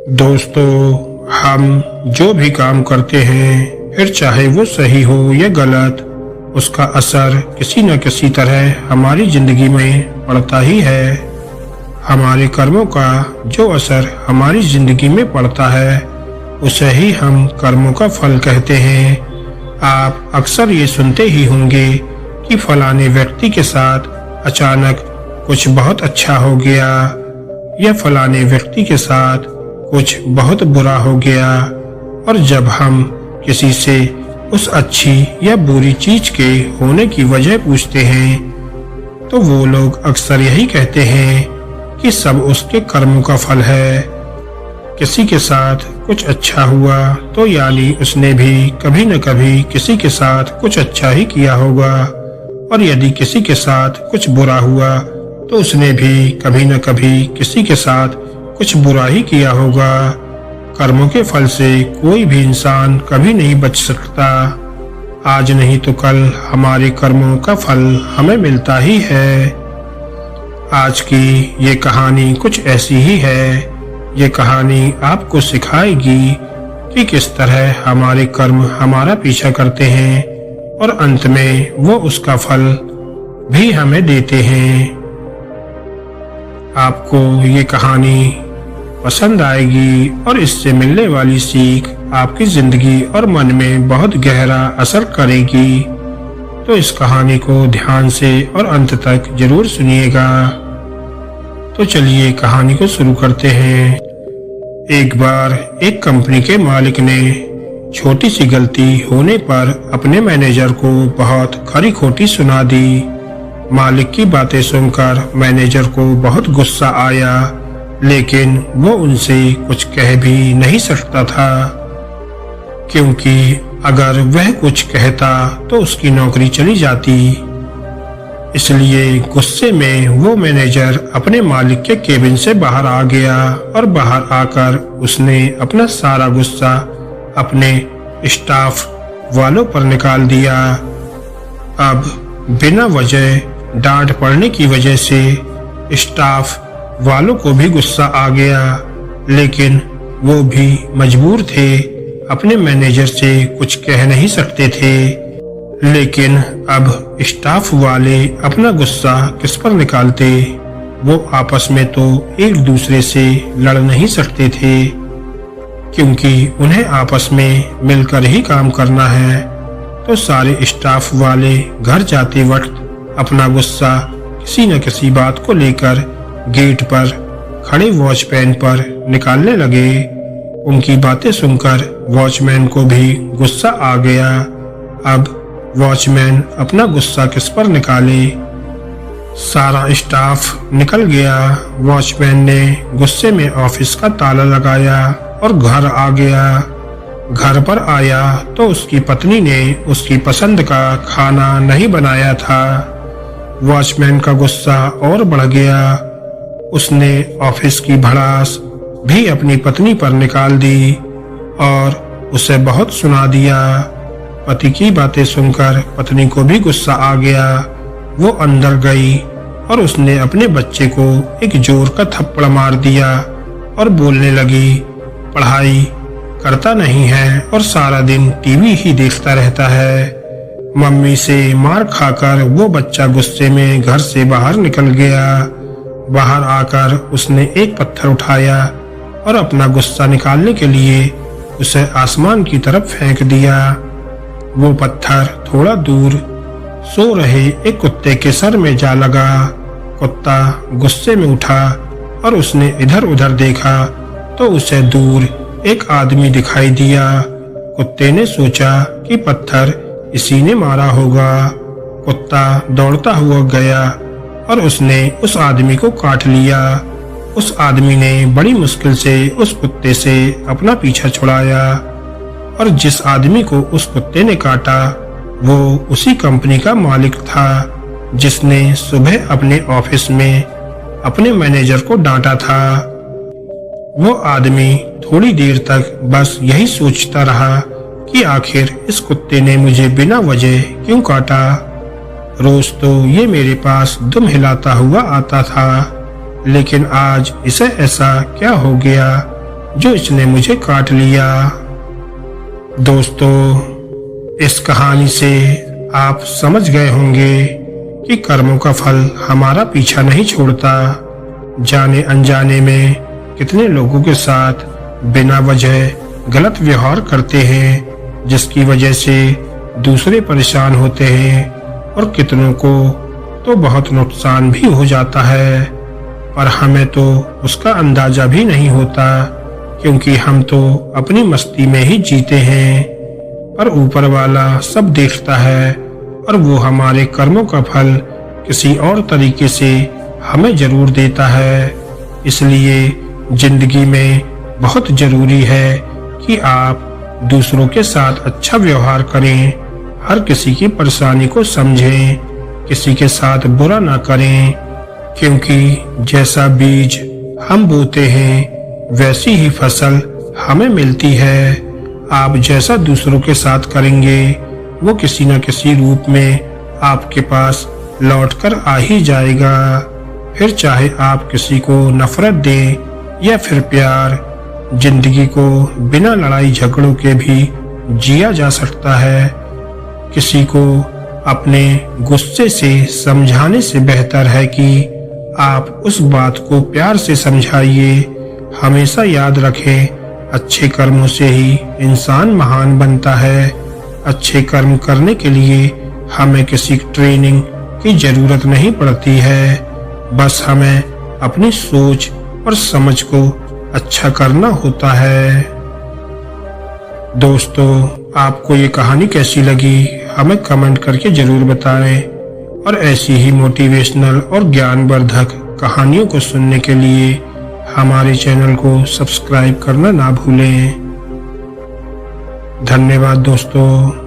दोस्तों, हम जो भी काम करते हैं, फिर चाहे वो सही हो या गलत, उसका असर किसी न किसी तरह हमारी जिंदगी में पड़ता ही है। हमारे कर्मों का जो असर हमारी जिंदगी में पड़ता है, उसे ही हम कर्मों का फल कहते हैं। आप अक्सर ये सुनते ही होंगे कि फलाने व्यक्ति के साथ अचानक कुछ बहुत अच्छा हो गया या फलाने व्यक्ति के साथ कुछ बहुत बुरा हो गया। और जब हम किसी से उस अच्छी या बुरी चीज के होने की वजह पूछते हैं, तो वो लोग अक्सर यही कहते हैं कि सब उसके कर्मों का फल है। किसी के साथ कुछ अच्छा हुआ तो यानी उसने भी कभी न कभी किसी के साथ कुछ अच्छा ही किया होगा, और यदि किसी के साथ कुछ बुरा हुआ तो उसने भी कभी न कभी किसी के साथ कुछ बुरा ही किया होगा। कर्मों के फल से कोई भी इंसान कभी नहीं बच सकता। आज नहीं तो कल हमारे कर्मों का फल हमें मिलता ही है। आज की ये कहानी कुछ ऐसी ही है। ये कहानी आपको सिखाएगी कि किस तरह हमारे कर्म हमारा पीछा करते हैं और अंत में वो उसका फल भी हमें देते हैं। आपको ये कहानी पसंद आएगी और इससे मिलने वाली सीख आपकी जिंदगी और मन में बहुत गहरा असर करेगी। तो इस कहानी को ध्यान से और अंत तक जरूर सुनिएगा। तो चलिए कहानी को शुरू करते हैं। एक बार एक कंपनी के मालिक ने छोटी सी गलती होने पर अपने मैनेजर को बहुत खरी खोटी सुना दी। मालिक की बातें सुनकर मैनेजर को बहुत गुस्सा आया, लेकिन वो उनसे कुछ कह भी नहीं सकता था, क्योंकि अगर वह कुछ कहता तो उसकी नौकरी चली जाती। इसलिए गुस्से में वो मैनेजर अपने मालिक के केबिन से बाहर आ गया और बाहर आकर उसने अपना सारा गुस्सा अपने स्टाफ वालों पर निकाल दिया। अब बिना वजह डांट पड़ने की वजह से स्टाफ वालों को भी गुस्सा आ गया, लेकिन वो भी मजबूर थे, अपने मैनेजर से कुछ कह नहीं सकते थे। लेकिन अब स्टाफ वाले अपना गुस्सा किस पर निकालते? वो आपस में तो एक दूसरे से लड़ नहीं सकते थे, क्योंकि उन्हें आपस में मिलकर ही काम करना है। तो सारे स्टाफ वाले घर जाते वक्त अपना गुस्सा किसी न किसी बात को लेकर गेट पर खड़े वॉचमैन पर निकालने लगे। उनकी बातें सुनकर वॉचमैन को भी गुस्सा आ गया। अब वॉचमैन अपना गुस्सा किस पर निकाले? सारा स्टाफ निकल गया। वॉचमैन ने गुस्से में ऑफिस का ताला लगाया और घर आ गया। घर पर आया तो उसकी पत्नी ने उसकी पसंद का खाना नहीं बनाया था। वॉचमैन का गुस्सा और बढ़ गया। उसने ऑफिस की भड़ास भी अपनी पत्नी पर निकाल दी और उसे बहुत सुना दिया। पति की बातें सुनकर पत्नी को भी गुस्सा आ गया। वो अंदर गई और उसने अपने बच्चे को एक जोर का थप्पड़ मार दिया और बोलने लगी, पढ़ाई करता नहीं है और सारा दिन टीवी ही देखता रहता है। मम्मी से मार खाकर वो बच्चा गुस्से में घर से बाहर निकल गया। बाहर आकर उसने एक पत्थर उठाया और अपना गुस्सा निकालने के लिए उसे आसमान की तरफ फेंक दिया। वो पत्थर थोड़ा दूर सो रहे एक कुत्ते के सर में जा लगा। कुत्ता गुस्से में उठा और उसने इधर उधर देखा तो उसे दूर एक आदमी दिखाई दिया। कुत्ते ने सोचा कि पत्थर इसी ने मारा होगा। कुत्ता दौड़ता हुआ गया और उसने उस आदमी को काट लिया। उस आदमी ने बड़ी मुश्किल से उस कुत्ते से अपना पीछा छुड़ाया, और जिस आदमी को उस कुत्ते ने काटा वो उसी कंपनी का मालिक था, जिसने सुबह अपने ऑफिस में अपने मैनेजर को डांटा था। वो आदमी थोड़ी देर तक बस यही सोचता रहा कि आखिर इस कुत्ते ने मुझे बिना वजह क्यों काटा। रोज तो ये मेरे पास दुम हिलाता हुआ आता था, लेकिन आज इसे ऐसा क्या हो गया? जो इसने मुझे काट लिया। दोस्तों, इस कहानी से आप समझ गए होंगे कि कर्मों का फल हमारा पीछा नहीं छोड़ता। जाने अनजाने में कितने लोगों के साथ बिना वजह गलत व्यवहार करते हैं, जिसकी वजह से दूसरे परेशान होते हैं और कितनों को तो बहुत नुकसान भी हो जाता है, पर हमें तो उसका अंदाजा भी नहीं होता, क्योंकि हम तो अपनी मस्ती में ही जीते हैं। पर ऊपर वाला सब देखता है और वो हमारे कर्मों का फल किसी और तरीके से हमें जरूर देता है। इसलिए जिंदगी में बहुत जरूरी है कि आप दूसरों के साथ अच्छा व्यवहार करें, हर किसी की परेशानी को समझें, किसी के साथ बुरा ना करें, क्योंकि जैसा बीज हम बोते हैं वैसी ही फसल हमें मिलती है। आप जैसा दूसरों के साथ करेंगे वो किसी न किसी रूप में आपके पास लौटकर आ ही जाएगा। फिर चाहे आप किसी को नफरत दें या फिर प्यार, जिंदगी को बिना लड़ाई झगड़ों के भी जिया जा सकता है। किसी को अपने गुस्से से समझाने से बेहतर है कि आप उस बात को प्यार से समझाइए। हमेशा याद रखें, अच्छे कर्मों से ही इंसान महान बनता है। अच्छे कर्म करने के लिए हमें किसी ट्रेनिंग की जरूरत नहीं पड़ती है, बस हमें अपनी सोच और समझ को अच्छा करना होता है। दोस्तों, आपको ये कहानी कैसी लगी हमें कमेंट करके जरूर बताएं, और ऐसी ही मोटिवेशनल और ज्ञानवर्धक कहानियों को सुनने के लिए हमारे चैनल को सब्सक्राइब करना ना भूलें। धन्यवाद दोस्तों।